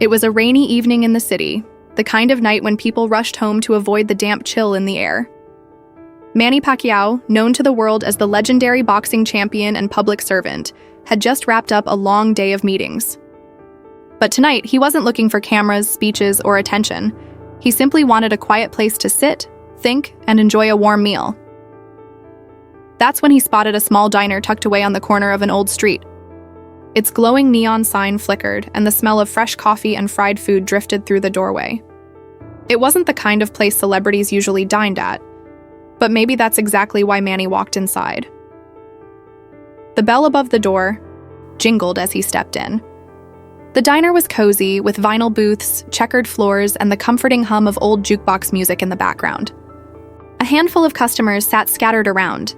It was a rainy evening in the city, the kind of night when people rushed home to avoid the damp chill in the air. Manny Pacquiao, known to the world as the legendary boxing champion and public servant, had just wrapped up a long day of meetings. But tonight, he wasn't looking for cameras, speeches, or attention. He simply wanted a quiet place to sit, think, and enjoy a warm meal. That's when he spotted a small diner tucked away on the corner of an old street. Its glowing neon sign flickered, and the smell of fresh coffee and fried food drifted through the doorway. It wasn't the kind of place celebrities usually dined at, but maybe that's exactly why Manny walked inside. The bell above the door jingled as he stepped in. The diner was cozy, with vinyl booths, checkered floors, and the comforting hum of old jukebox music in the background. A handful of customers sat scattered around,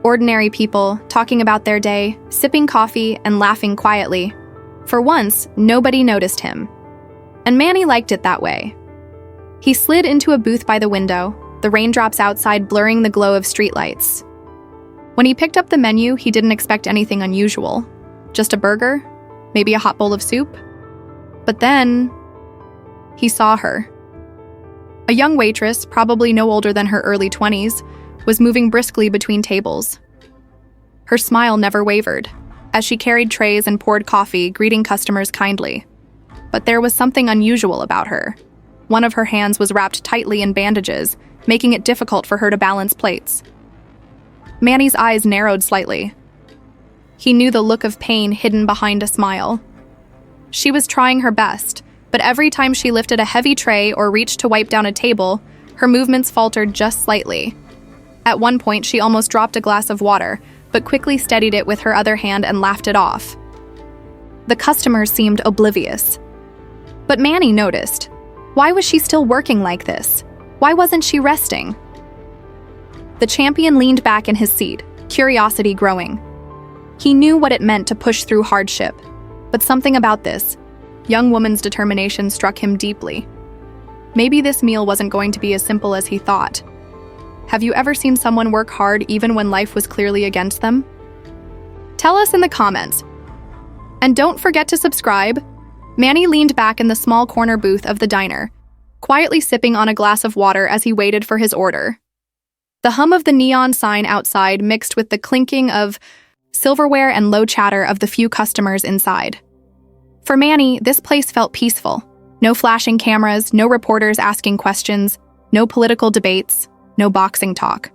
ordinary people talking about their day, sipping coffee, and laughing quietly. For once, nobody noticed him. And Manny liked it that way. He slid into a booth by the window, the raindrops outside blurring the glow of streetlights. When he picked up the menu, he didn't expect anything unusual. Just a burger, maybe a hot bowl of soup. But then, he saw her. A young waitress, probably no older than her early 20s, was moving briskly between tables. Her smile never wavered, as she carried trays and poured coffee, greeting customers kindly. But there was something unusual about her. One of her hands was wrapped tightly in bandages, making it difficult for her to balance plates. Manny's eyes narrowed slightly. He knew the look of pain hidden behind a smile. She was trying her best, but every time she lifted a heavy tray or reached to wipe down a table, her movements faltered just slightly. At one point, she almost dropped a glass of water, but quickly steadied it with her other hand and laughed it off. The customers seemed oblivious. But Manny noticed. Why was she still working like this? Why wasn't she resting? The champion leaned back in his seat, curiosity growing. He knew what it meant to push through hardship, but something about this young woman's determination struck him deeply. Maybe this meal wasn't going to be as simple as he thought. Have you ever seen someone work hard even when life was clearly against them? Tell us in the comments. And don't forget to subscribe. Manny leaned back in the small corner booth of the diner, quietly sipping on a glass of water as he waited for his order. The hum of the neon sign outside mixed with the clinking of silverware and low chatter of the few customers inside. For Manny, this place felt peaceful. No flashing cameras, no reporters asking questions, no political debates, no boxing talk.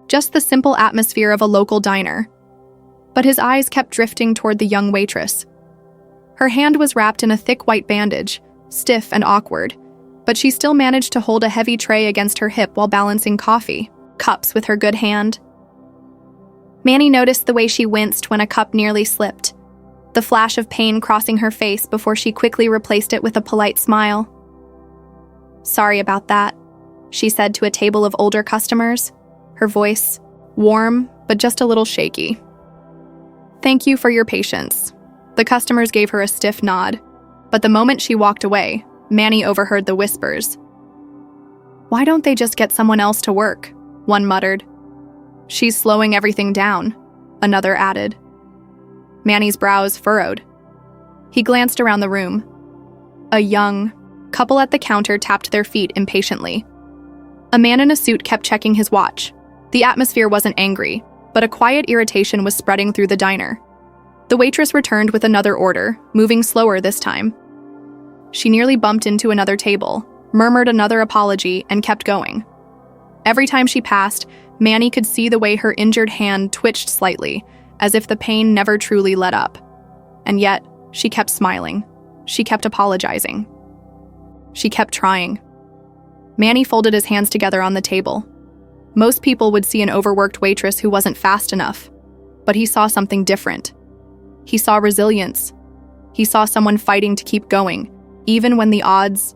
Just the simple atmosphere of a local diner. But his eyes kept drifting toward the young waitress. Her hand was wrapped in a thick white bandage, stiff and awkward, but she still managed to hold a heavy tray against her hip while balancing coffee, cups with her good hand. Manny noticed the way she winced when a cup nearly slipped, the flash of pain crossing her face before she quickly replaced it with a polite smile. "Sorry about that," she said to a table of older customers, her voice warm but just a little shaky. "Thank you for your patience." The customers gave her a stiff nod, but the moment she walked away, Manny overheard the whispers. "Why don't they just get someone else to work?" one muttered. "She's slowing everything down," another added. Manny's brows furrowed. He glanced around the room. A young couple at the counter tapped their feet impatiently. A man in a suit kept checking his watch. The atmosphere wasn't angry, but a quiet irritation was spreading through the diner. The waitress returned with another order, moving slower this time. She nearly bumped into another table, murmured another apology, and kept going. Every time she passed, Manny could see the way her injured hand twitched slightly, as if the pain never truly let up. And yet, she kept smiling. She kept apologizing. She kept trying. Manny folded his hands together on the table. Most people would see an overworked waitress who wasn't fast enough, but he saw something different. He saw resilience. He saw someone fighting to keep going, even when the odds,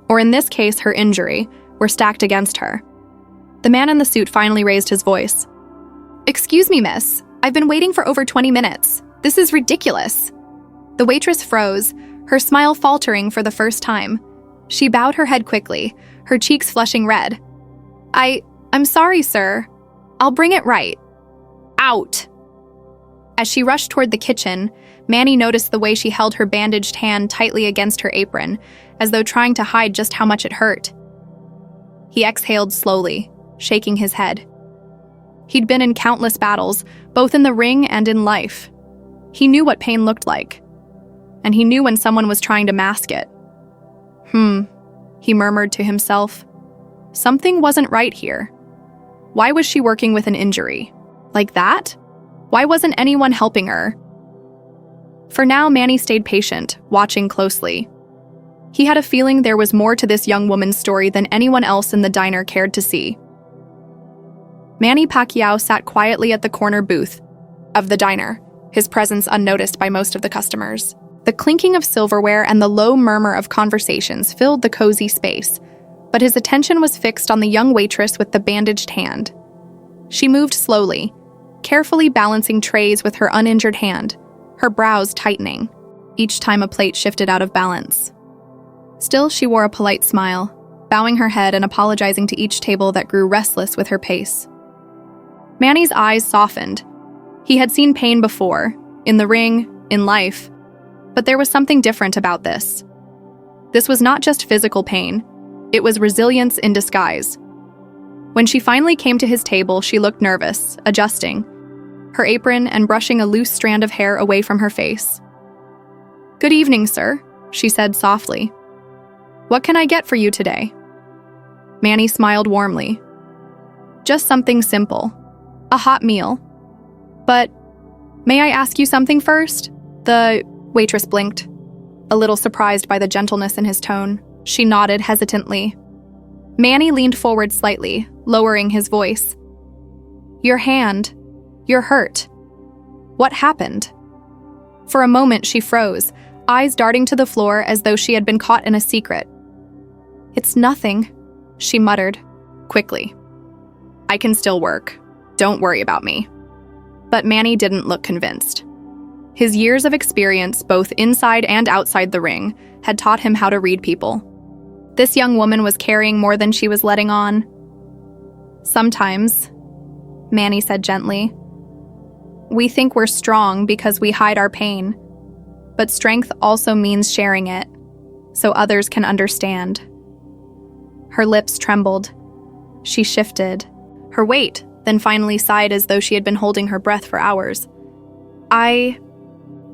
or in this case, her injury, were stacked against her. The man in the suit finally raised his voice. "Excuse me, miss. I've been waiting for over 20 minutes. This is ridiculous." The waitress froze, her smile faltering for the first time. She bowed her head quickly, her cheeks flushing red. I'm sorry, sir. I'll bring it right. Out." As she rushed toward the kitchen, Manny noticed the way she held her bandaged hand tightly against her apron, as though trying to hide just how much it hurt. He exhaled slowly, shaking his head. He'd been in countless battles, both in the ring and in life. He knew what pain looked like, and he knew when someone was trying to mask it. He murmured to himself. Something wasn't right here. Why was she working with an injury? Like that? Why wasn't anyone helping her? For now, Manny stayed patient, watching closely. He had a feeling there was more to this young woman's story than anyone else in the diner cared to see. Manny Pacquiao sat quietly at the corner booth of the diner, his presence unnoticed by most of the customers. The clinking of silverware and the low murmur of conversations filled the cozy space, but his attention was fixed on the young waitress with the bandaged hand. She moved slowly, carefully balancing trays with her uninjured hand, her brows tightening, each time a plate shifted out of balance. Still, she wore a polite smile, bowing her head and apologizing to each table that grew restless with her pace. Manny's eyes softened. He had seen pain before, in the ring, in life, but there was something different about this. This was not just physical pain, it was resilience in disguise. When she finally came to his table, she looked nervous, adjusting her apron and brushing a loose strand of hair away from her face. "Good evening, sir," she said softly. "What can I get for you today?" Manny smiled warmly. "Just something simple. A hot meal. But may I ask you something first?" The waitress blinked, a little surprised by the gentleness in his tone. She nodded hesitantly. Manny leaned forward slightly, lowering his voice. "Your hand. You're hurt. What happened?" For a moment, she froze, eyes darting to the floor as though she had been caught in a secret. "It's nothing," she muttered, quickly. "I can still work. Don't worry about me." But Manny didn't look convinced. His years of experience, both inside and outside the ring, had taught him how to read people. This young woman was carrying more than she was letting on. "Sometimes," Manny said gently, "we think we're strong because we hide our pain, but strength also means sharing it, so others can understand." Her lips trembled. She shifted her weight, then finally sighed as though she had been holding her breath for hours. I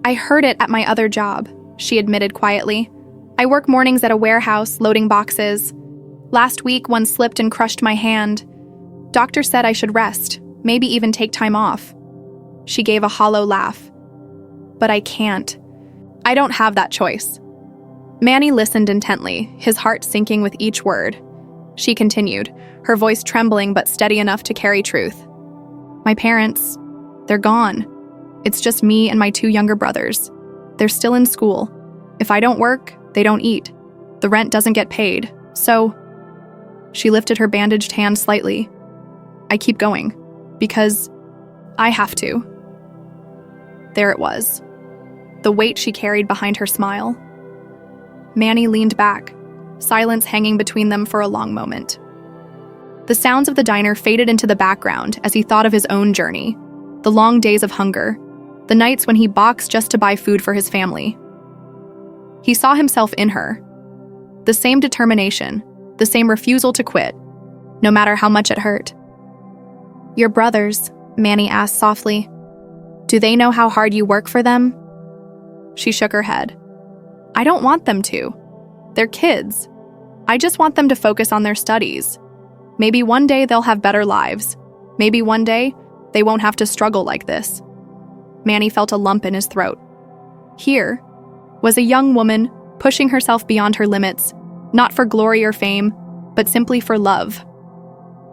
heard it at my other job," she admitted quietly. "I work mornings at a warehouse, loading boxes. Last week, one slipped and crushed my hand. Doctor said I should rest, maybe even take time off." She gave a hollow laugh. "But I can't. I don't have that choice." Manny listened intently, his heart sinking with each word. She continued, her voice trembling but steady enough to carry truth. "My parents, they're gone. It's just me and my 2 younger brothers. They're still in school. If I don't work, they don't eat. The rent doesn't get paid. So," she lifted her bandaged hand slightly, "I keep going, because I have to." There it was, the weight she carried behind her smile. Manny leaned back, silence hanging between them for a long moment. The sounds of the diner faded into the background as he thought of his own journey, the long days of hunger, the nights when he boxed just to buy food for his family. He saw himself in her. The same determination, the same refusal to quit, no matter how much it hurt. "Your brothers," Manny asked softly, "do they know how hard you work for them?" She shook her head. "I don't want them to. They're kids. I just want them to focus on their studies. Maybe one day they'll have better lives. Maybe one day they won't have to struggle like this." Manny felt a lump in his throat. Here was a young woman pushing herself beyond her limits, not for glory or fame, but simply for love.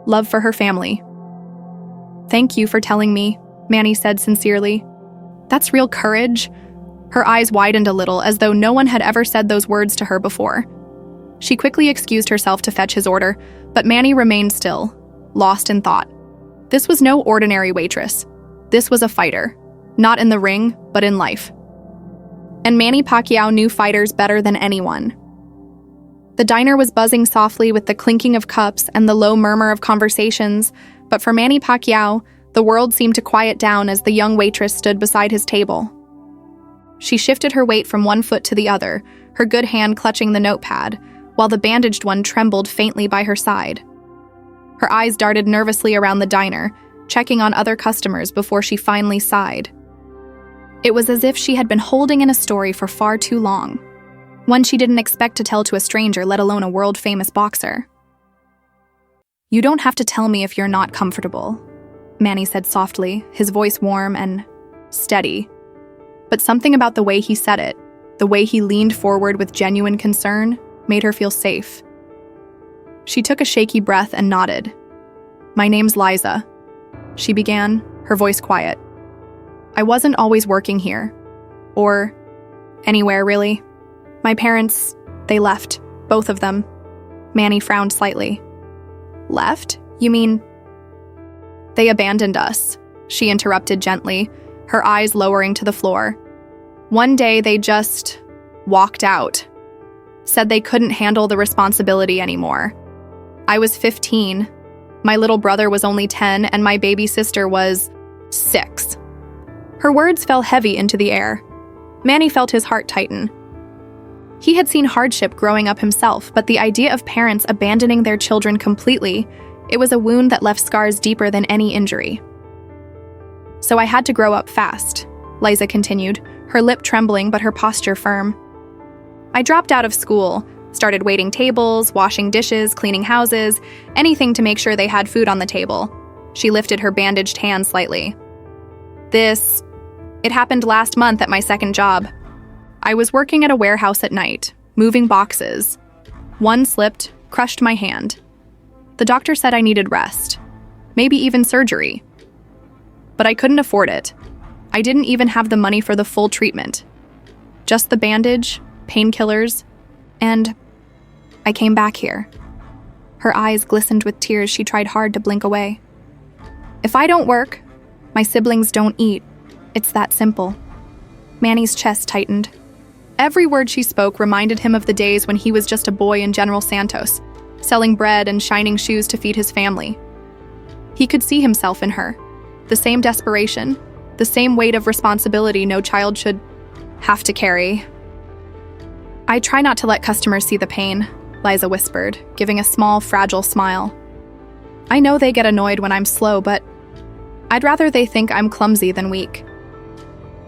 Love for her family. "Thank you for telling me," Manny said sincerely. "That's real courage." Her eyes widened a little, as though no one had ever said those words to her before. She quickly excused herself to fetch his order, but Manny remained still, lost in thought. This was no ordinary waitress. This was a fighter, not in the ring, but in life. And Manny Pacquiao knew fighters better than anyone. The diner was buzzing softly with the clinking of cups and the low murmur of conversations, but for Manny Pacquiao, The world seemed to quiet down as the young waitress stood beside his table. She shifted her weight from one foot to the other, her good hand clutching the notepad, while the bandaged one trembled faintly by her side. Her eyes darted nervously around the diner, checking on other customers before she finally sighed. It was as if she had been holding in a story for far too long, one she didn't expect to tell to a stranger, let alone a world-famous boxer. "You don't have to tell me if you're not comfortable," Manny said softly, his voice warm and steady. But something about the way he said it, the way he leaned forward with genuine concern, made her feel safe. She took a shaky breath and nodded. "My name's Liza," she began, her voice quiet. "I wasn't always working here. Or anywhere, really. My parents, they left. Both of them." Manny frowned slightly. "Left? You mean—" "They abandoned us," she interrupted gently, her eyes lowering to the floor. "One day they just walked out. Said they couldn't handle the responsibility anymore. I was 15. My little brother was only 10, and my baby sister was 6. Her words fell heavy into the air. Manny felt his heart tighten. He had seen hardship growing up himself, but the idea of parents abandoning their children completely, it was a wound that left scars deeper than any injury. "So I had to grow up fast," Liza continued, her lip trembling but her posture firm. "I dropped out of school, started waiting tables, washing dishes, cleaning houses, anything to make sure they had food on the table." She lifted her bandaged hand slightly. It happened last month at my second job. I was working at a warehouse at night, moving boxes. One slipped, crushed my hand. The doctor said I needed rest, maybe even surgery. But I couldn't afford it. I didn't even have the money for the full treatment. Just the bandage, painkillers, and I came back here." Her eyes glistened with tears. She tried hard to blink away. "If I don't work, my siblings don't eat. It's that simple." Manny's chest tightened. Every word she spoke reminded him of the days when he was just a boy in General Santos, selling bread and shining shoes to feed his family. He could see himself in her, the same desperation, the same weight of responsibility no child should have to carry. "I try not to let customers see the pain," Liza whispered, giving a small, fragile smile. "I know they get annoyed when I'm slow, but I'd rather they think I'm clumsy than weak."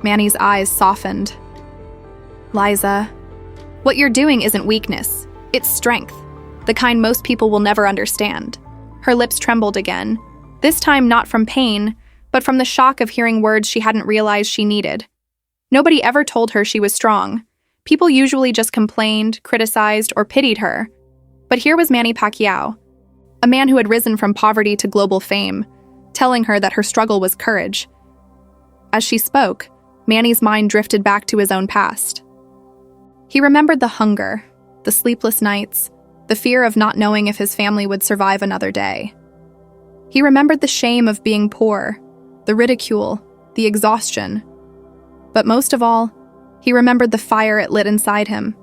Manny's eyes softened. "Liza, what you're doing isn't weakness. It's strength, the kind most people will never understand." Her lips trembled again, this time not from pain, but from the shock of hearing words she hadn't realized she needed. Nobody ever told her she was strong. People usually just complained, criticized, or pitied her. But here was Manny Pacquiao, a man who had risen from poverty to global fame, telling her that her struggle was courage. As she spoke, Manny's mind drifted back to his own past. He remembered the hunger, the sleepless nights, the fear of not knowing if his family would survive another day. He remembered the shame of being poor, the ridicule, the exhaustion. But most of all, he remembered the fire it lit inside him.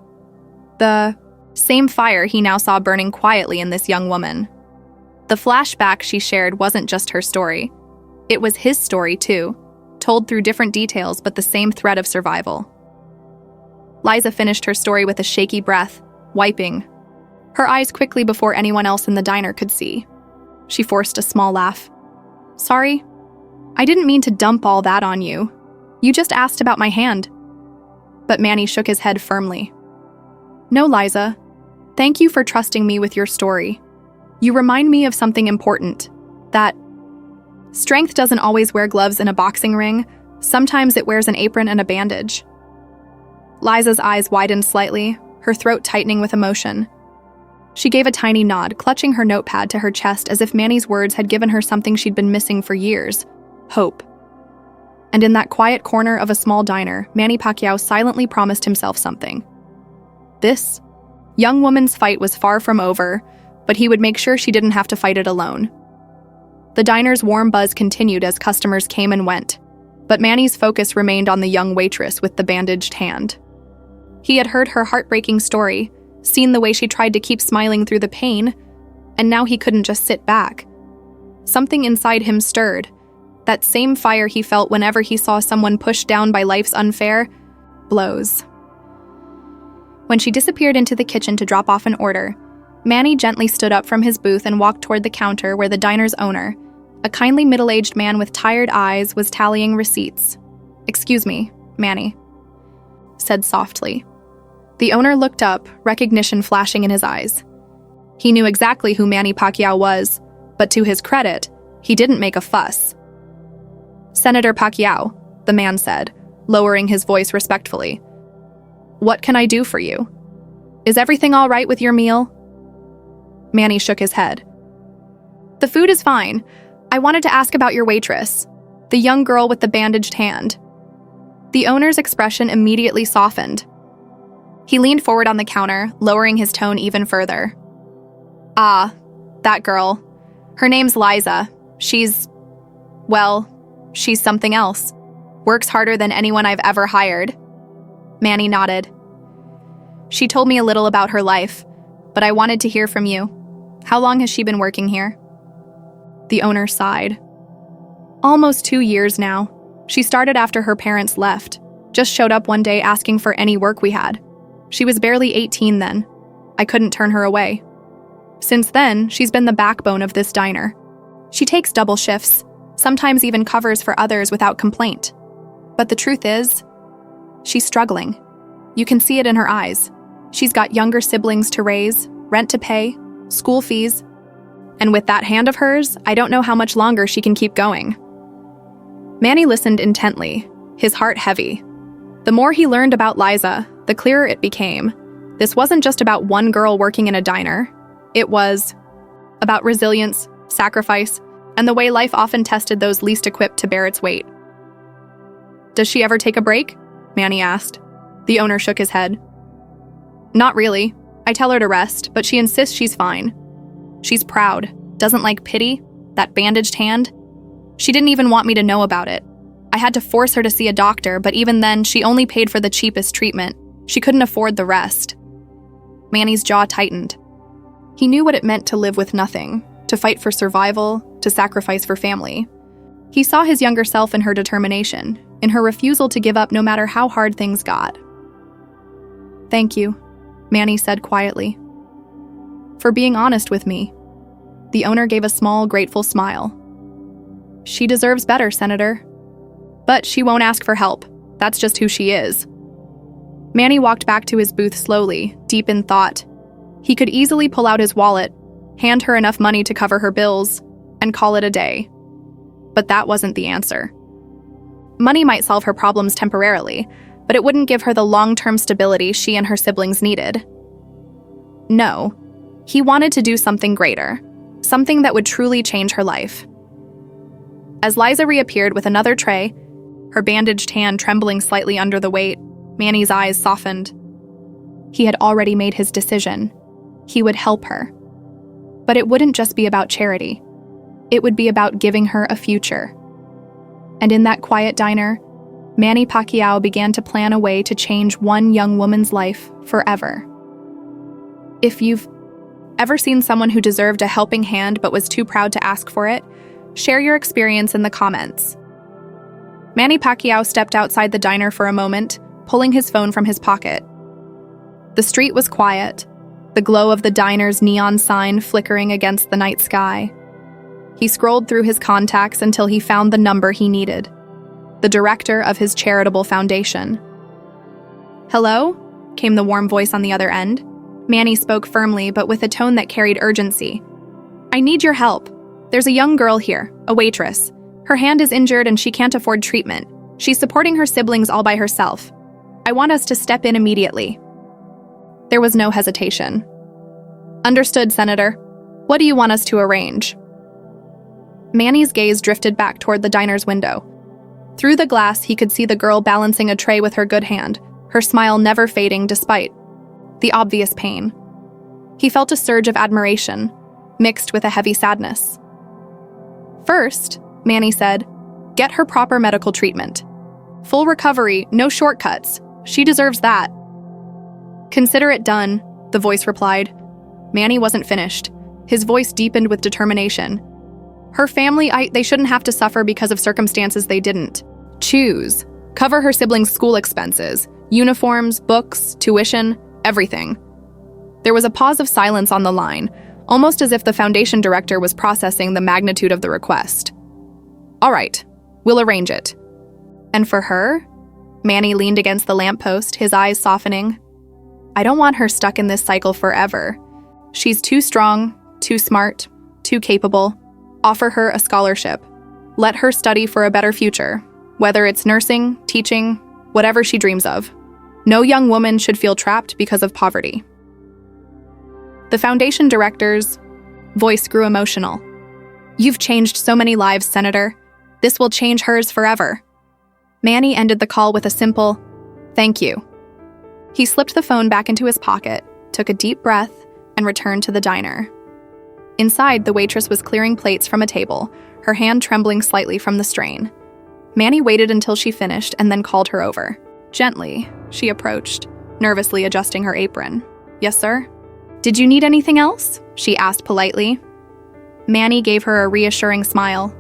The same fire he now saw burning quietly in this young woman. The flashback she shared wasn't just her story. It was his story, too, told through different details but the same thread of survival. Liza finished her story with a shaky breath, wiping her eyes quickly before anyone else in the diner could see. She forced a small laugh. "Sorry, I didn't mean to dump all that on you. You just asked about my hand." But Manny shook his head firmly. "No, Liza. Thank you for trusting me with your story. You remind me of something important, that strength doesn't always wear gloves in a boxing ring. Sometimes it wears an apron and a bandage." Liza's eyes widened slightly, her throat tightening with emotion. She gave a tiny nod, clutching her notepad to her chest as if Manny's words had given her something she'd been missing for years: hope. And in that quiet corner of a small diner, Manny Pacquiao silently promised himself something. This young woman's fight was far from over, but he would make sure she didn't have to fight it alone. The diner's warm buzz continued as customers came and went, but Manny's focus remained on the young waitress with the bandaged hand. He had heard her heartbreaking story, seen the way she tried to keep smiling through the pain, and now he couldn't just sit back. Something inside him stirred, That same fire he felt whenever he saw someone pushed down by life's unfair blows. When she disappeared into the kitchen to drop off an order, Manny gently stood up from his booth and walked toward the counter where the diner's owner, a kindly middle-aged man with tired eyes, was tallying receipts. "Excuse me, Manny," said softly. The owner looked up, recognition flashing in his eyes. He knew exactly who Manny Pacquiao was, but to his credit, he didn't make a fuss. "Senator Pacquiao," the man said, lowering his voice respectfully. "What can I do for you? Is everything all right with your meal?" Manny shook his head. "The food is fine. I wanted to ask about your waitress, the young girl with the bandaged hand." The owner's expression immediately softened. He leaned forward on the counter, lowering his tone even further. "Ah, that girl. Her name's Liza. She's something else. Works harder than anyone I've ever hired." Manny nodded. "She told me a little about her life, but I wanted to hear from you. How long has she been working here?" The owner sighed. "Almost 2 years now. She started after her parents left. Just showed up one day asking for any work we had. She was barely 18 then. I couldn't turn her away. Since then, she's been the backbone of this diner. She takes double shifts, sometimes even covers for others without complaint. But the truth is, she's struggling. You can see it in her eyes. She's got younger siblings to raise, rent to pay, school fees. And with that hand of hers, I don't know how much longer she can keep going." Manny listened intently, his heart heavy. The more he learned about Liza, the clearer it became. This wasn't just about one girl working in a diner. It was about resilience, sacrifice, and the way life often tested those least equipped to bear its weight. "Does she ever take a break?" Manny asked. The owner shook his head. "Not really. I tell her to rest, but she insists she's fine. She's proud, doesn't like pity, that bandaged hand. She didn't even want me to know about it. I had to force her to see a doctor, but even then, she only paid for the cheapest treatment. She couldn't afford the rest." Manny's jaw tightened. He knew what it meant to live with nothing, to fight for survival, to sacrifice for family. He saw his younger self in her determination, in her refusal to give up no matter how hard things got. "Thank you," Manny said quietly, "for being honest with me." The owner gave a small, grateful smile. "She deserves better, Senator. But she won't ask for help. That's just who she is." Manny walked back to his booth slowly, deep in thought. He could easily pull out his wallet, hand her enough money to cover her bills, and call it a day. But that wasn't the answer. Money might solve her problems temporarily, but it wouldn't give her the long-term stability she and her siblings needed. No, he wanted to do something greater, something that would truly change her life. As Liza reappeared with another tray, her bandaged hand trembling slightly under the weight, Manny's eyes softened. He had already made his decision. He would help her. But it wouldn't just be about charity. It would be about giving her a future. And in that quiet diner, Manny Pacquiao began to plan a way to change one young woman's life forever. If you've ever seen someone who deserved a helping hand but was too proud to ask for it, share your experience in the comments. Manny Pacquiao stepped outside the diner for a moment, pulling his phone from his pocket. The street was quiet, the glow of the diner's neon sign flickering against the night sky. He scrolled through his contacts until he found the number he needed, the director of his charitable foundation. "Hello?" came the warm voice on the other end. Manny spoke firmly, but with a tone that carried urgency. "I need your help. There's a young girl here, a waitress. Her hand is injured and she can't afford treatment. She's supporting her siblings all by herself. I want us to step in immediately." There was no hesitation. "Understood, Senator. What do you want us to arrange?" Manny's gaze drifted back toward the diner's window. Through the glass, he could see the girl balancing a tray with her good hand, her smile never fading despite the obvious pain. He felt a surge of admiration, mixed with a heavy sadness. "First," Manny said, "get her proper medical treatment. Full recovery, no shortcuts. She deserves that." "Consider it done," the voice replied. Manny wasn't finished. His voice deepened with determination. Her family, they shouldn't have to suffer because of circumstances they didn't choose. Cover her siblings' school expenses, uniforms, books, tuition, everything. There was a pause of silence on the line, almost as if the foundation director was processing the magnitude of the request. All right, we'll arrange it. And for her? Manny leaned against the lamppost, his eyes softening. I don't want her stuck in this cycle forever. She's too strong, too smart, too capable. Offer her a scholarship. Let her study for a better future, whether it's nursing, teaching, whatever she dreams of. No young woman should feel trapped because of poverty. The foundation director's voice grew emotional. You've changed so many lives, Senator. This will change hers forever. Manny ended the call with a simple, thank you. He slipped the phone back into his pocket, took a deep breath, and returned to the diner. Inside, the waitress was clearing plates from a table, her hand trembling slightly from the strain. Manny waited until she finished and then called her over. Gently, she approached, nervously adjusting her apron. Yes, sir? Did you need anything else? She asked politely. Manny gave her a reassuring smile.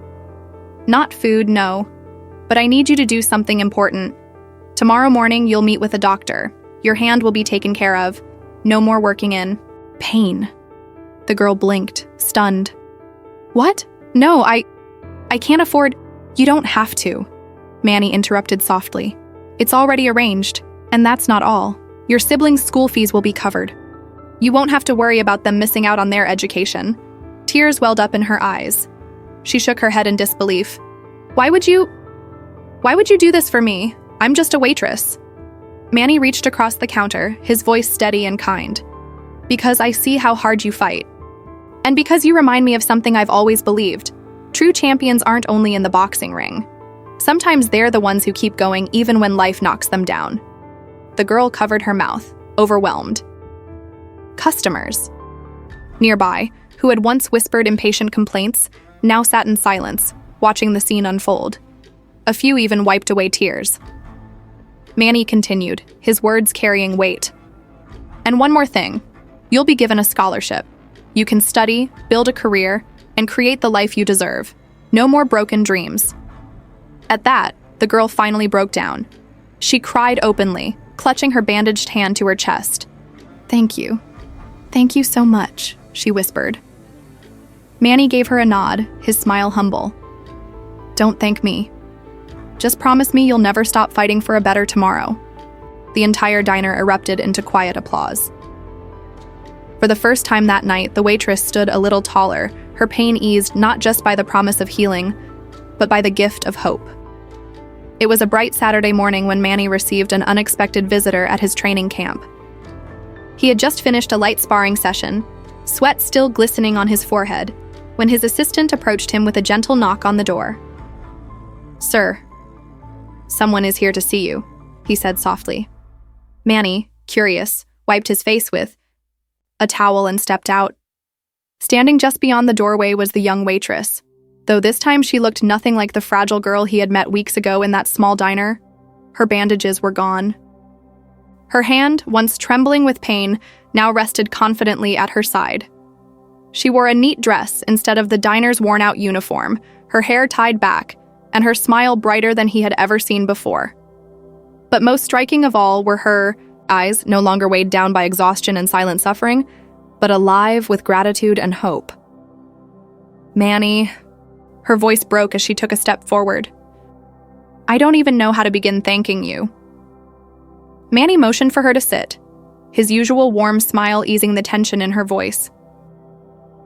Not food, no. But I need you to do something important. Tomorrow morning, you'll meet with a doctor. Your hand will be taken care of. No more working in pain. The girl blinked, stunned. What? No, I can't afford. You don't have to. Manny interrupted softly. It's already arranged, and that's not all. Your siblings' school fees will be covered. You won't have to worry about them missing out on their education. Tears welled up in her eyes. She shook her head in disbelief. Why would you do this for me? I'm just a waitress. Manny reached across the counter, his voice steady and kind. Because I see how hard you fight. And because you remind me of something I've always believed. True champions aren't only in the boxing ring. Sometimes they're the ones who keep going even when life knocks them down. The girl covered her mouth, overwhelmed. Customers. Nearby, who had once whispered impatient complaints, now sat in silence, watching the scene unfold. A few even wiped away tears. Manny continued, his words carrying weight. And one more thing. You'll be given a scholarship. You can study, build a career, and create the life you deserve. No more broken dreams. At that, the girl finally broke down. She cried openly, clutching her bandaged hand to her chest. Thank you. Thank you so much, she whispered. Manny gave her a nod, his smile humble. Don't thank me. Just promise me you'll never stop fighting for a better tomorrow. The entire diner erupted into quiet applause. For the first time that night, the waitress stood a little taller, her pain eased not just by the promise of healing, but by the gift of hope. It was a bright Saturday morning when Manny received an unexpected visitor at his training camp. He had just finished a light sparring session, sweat still glistening on his forehead, when his assistant approached him with a gentle knock on the door. Sir, someone is here to see you, he said softly. Manny, curious, wiped his face with a towel and stepped out. Standing just beyond the doorway was the young waitress, though this time she looked nothing like the fragile girl he had met weeks ago in that small diner. Her bandages were gone. Her hand, once trembling with pain, now rested confidently at her side. She wore a neat dress instead of the diner's worn-out uniform, her hair tied back, and her smile brighter than he had ever seen before. But most striking of all were her eyes, no longer weighed down by exhaustion and silent suffering, but alive with gratitude and hope. Manny, her voice broke as she took a step forward. I don't even know how to begin thanking you. Manny motioned for her to sit, his usual warm smile easing the tension in her voice.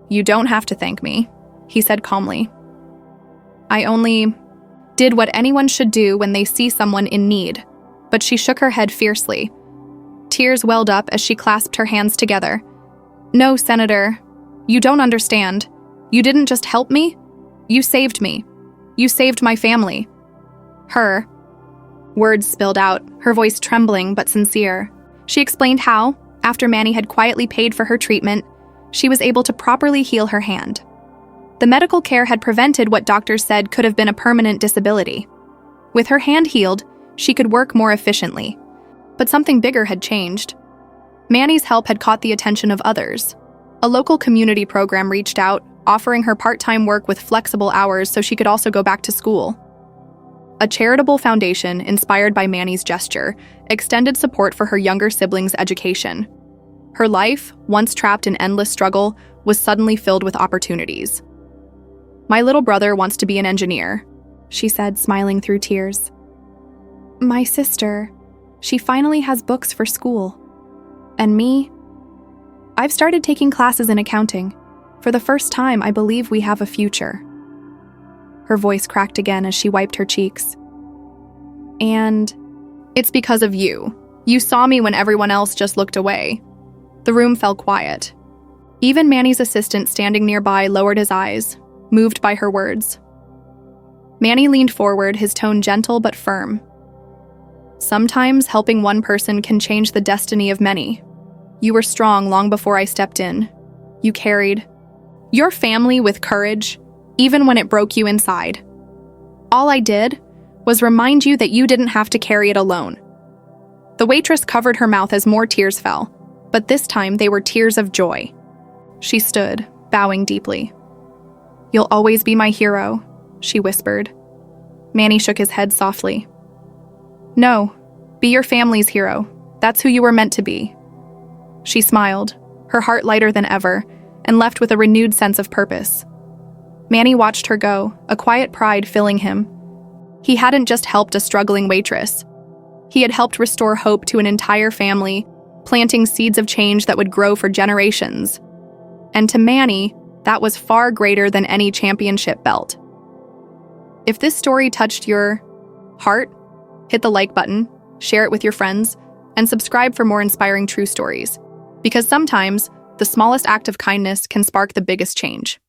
You don't have to thank me, he said calmly. I only did what anyone should do when they see someone in need, but she shook her head fiercely. Tears welled up as she clasped her hands together. No, Senator, you don't understand. You didn't just help me. You saved me. You saved my family. Her. Words spilled out, her voice trembling but sincere. She explained how, after Manny had quietly paid for her treatment, she was able to properly heal her hand. The medical care had prevented what doctors said could have been a permanent disability. With her hand healed, she could work more efficiently. But something bigger had changed. Manny's help had caught the attention of others. A local community program reached out, offering her part-time work with flexible hours so she could also go back to school. A charitable foundation, inspired by Manny's gesture, extended support for her younger siblings' education. Her life, once trapped in endless struggle, was suddenly filled with opportunities. "My little brother wants to be an engineer," she said, smiling through tears. "My sister, she finally has books for school. And me? I've started taking classes in accounting. For the first time, I believe we have a future." Her voice cracked again as she wiped her cheeks. "And it's because of you. You saw me when everyone else just looked away." The room fell quiet. Even Manny's assistant standing nearby lowered his eyes, moved by her words. Manny leaned forward, his tone gentle but firm. "Sometimes helping one person can change the destiny of many. You were strong long before I stepped in. You carried your family with courage, even when it broke you inside. All I did was remind you that you didn't have to carry it alone." The waitress covered her mouth as more tears fell, but this time they were tears of joy. She stood, bowing deeply. "You'll always be my hero," she whispered. Manny shook his head softly. "No, be your family's hero. That's who you were meant to be." She smiled, her heart lighter than ever, and left with a renewed sense of purpose. Manny watched her go, a quiet pride filling him. He hadn't just helped a struggling waitress. He had helped restore hope to an entire family, planting seeds of change that would grow for generations. And to Manny, that was far greater than any championship belt. If this story touched your heart, hit the like button, share it with your friends, and subscribe for more inspiring true stories. Because sometimes, the smallest act of kindness can spark the biggest change.